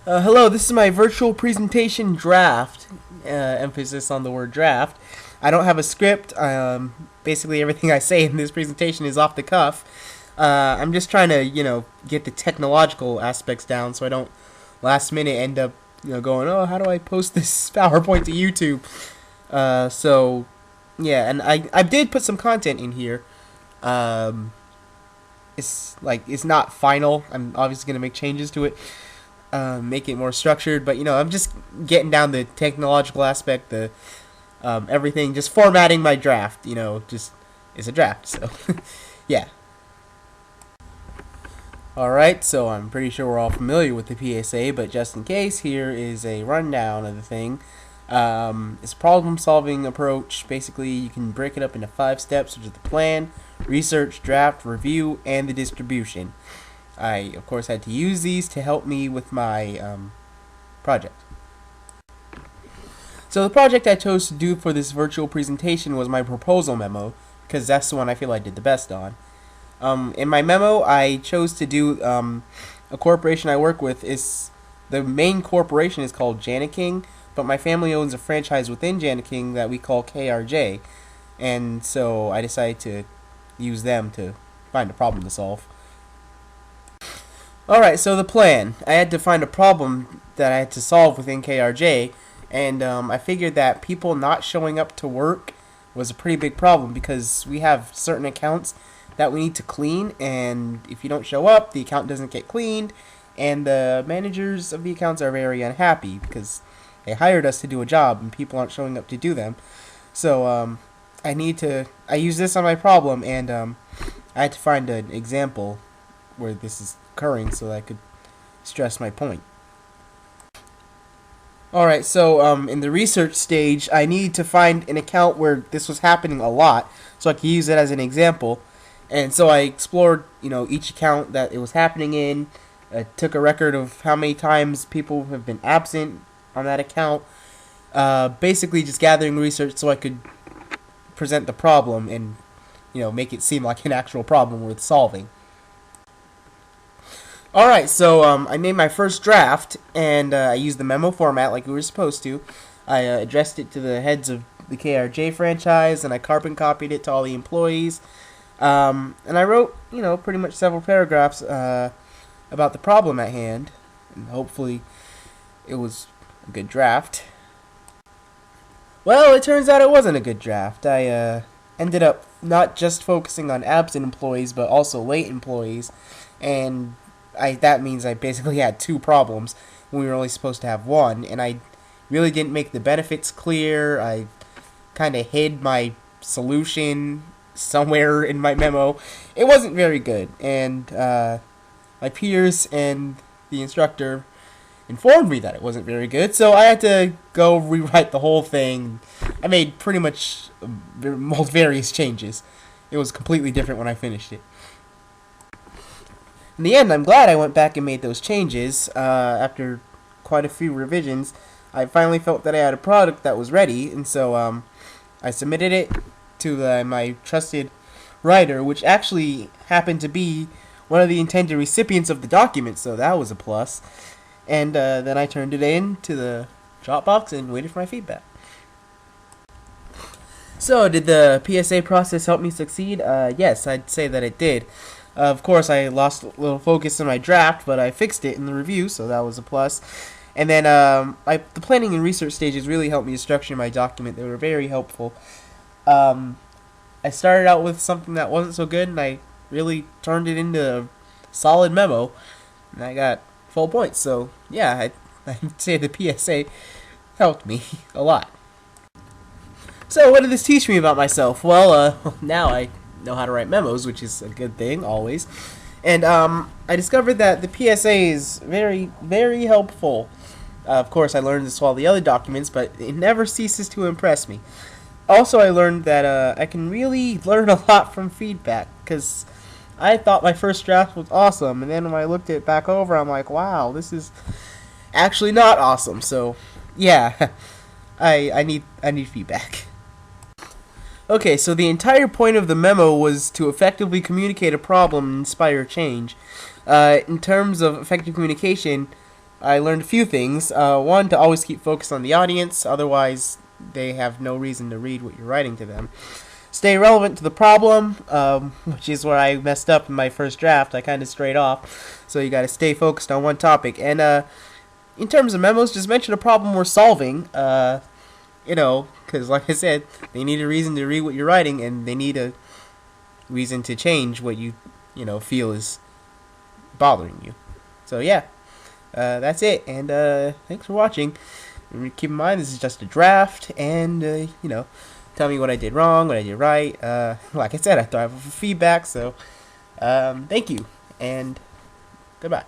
Hello, this is my virtual presentation draft. Emphasis on the word draft. I don't have a script. Basically, everything I say in this presentation is off the cuff. I'm just trying to, get the technological aspects down so I don't last minute end up, going, oh, how do I post this PowerPoint to YouTube? Yeah, and I did put some content in here. It's not final. I'm obviously going to make changes to it. Make it more structured, but I'm just getting down the technological aspect, the everything, just formatting my draft. Just it's a draft, so yeah. Alright, so I'm pretty sure we're all familiar with the PSA, but just in case, here is a rundown of the thing. It's a problem-solving approach. Basically, you can break it up into 5 steps, which is the plan, research, draft, review, and the distribution. I, of course, had to use these to help me with my project. So the project I chose to do for this virtual presentation was my proposal memo, because that's the one I feel I did the best on. In my memo, I chose to do a corporation I work with. The main corporation is called Jani-King, but my family owns a franchise within Jani-King that we call KRJ, and so I decided to use them to find a problem to solve. Alright, so the plan. I had to find a problem that I had to solve within KRJ, and I figured that people not showing up to work was a pretty big problem because we have certain accounts that we need to clean, and if you don't show up, the account doesn't get cleaned, and the managers of the accounts are very unhappy because they hired us to do a job and people aren't showing up to do them. So I use this on my problem, and I had to find an example where this is occurring so that I could stress my point. Alright, so in the research stage, I needed to find an account where this was happening a lot so I could use it as an example. And so I explored, each account that it was happening in, took a record of how many times people have been absent on that account, basically just gathering research so I could present the problem and, make it seem like an actual problem worth solving. Alright, so I made my first draft, and I used the memo format like we were supposed to. I addressed it to the heads of the KRJ franchise, and I carbon copied it to all the employees. And I wrote, pretty much several paragraphs about the problem at hand, and hopefully it was a good draft. Well, it turns out it wasn't a good draft. I ended up not just focusing on absent employees, but also late employees, and that means I basically had 2 problems when we were only supposed to have 1, and I really didn't make the benefits clear. I kind of hid my solution somewhere in my memo. It wasn't very good, and my peers and the instructor informed me that it wasn't very good, so I had to go rewrite the whole thing. I made pretty much various changes. It was completely different when I finished it. In the end, I'm glad I went back and made those changes. After quite a few revisions, I finally felt that I had a product that was ready, and so I submitted it to my trusted writer, which actually happened to be one of the intended recipients of the document, so that was a plus. And then I turned it in to the Dropbox and waited for my feedback. So, did the PSA process help me succeed? Yes, I'd say that it did. Of course, I lost a little focus in my draft, but I fixed it in the review, so that was a plus. And then the planning and research stages really helped me to structure my document. They were very helpful. I started out with something that wasn't so good, and I really turned it into a solid memo, and I got full points. So, yeah, I'd say the PSA helped me a lot. So, what did this teach me about myself? Well, now I know how to write memos, which is a good thing, always. And I discovered that the PSA is very, very helpful. Of course, I learned this with all the other documents, but it never ceases to impress me. Also, I learned that I can really learn a lot from feedback, because I thought my first draft was awesome, and then when I looked it back over, I'm like, wow, this is actually not awesome. So, yeah, I need feedback. Okay, so the entire point of the memo was to effectively communicate a problem and inspire change. In terms of effective communication, I learned a few things. One, to always keep focused on the audience, otherwise they have no reason to read what you're writing to them. Stay relevant to the problem, which is where I messed up in my first draft. I kind of strayed off. So you got to stay focused on one topic. And in terms of memos, just mention a problem we're solving. Because like I said, they need a reason to read what you're writing, and they need a reason to change what feel is bothering you. So yeah, that's it. And thanks for watching. Keep in mind, this is just a draft, and tell me what I did wrong, what I did right. Like I said, I thrive for feedback. So thank you, and goodbye.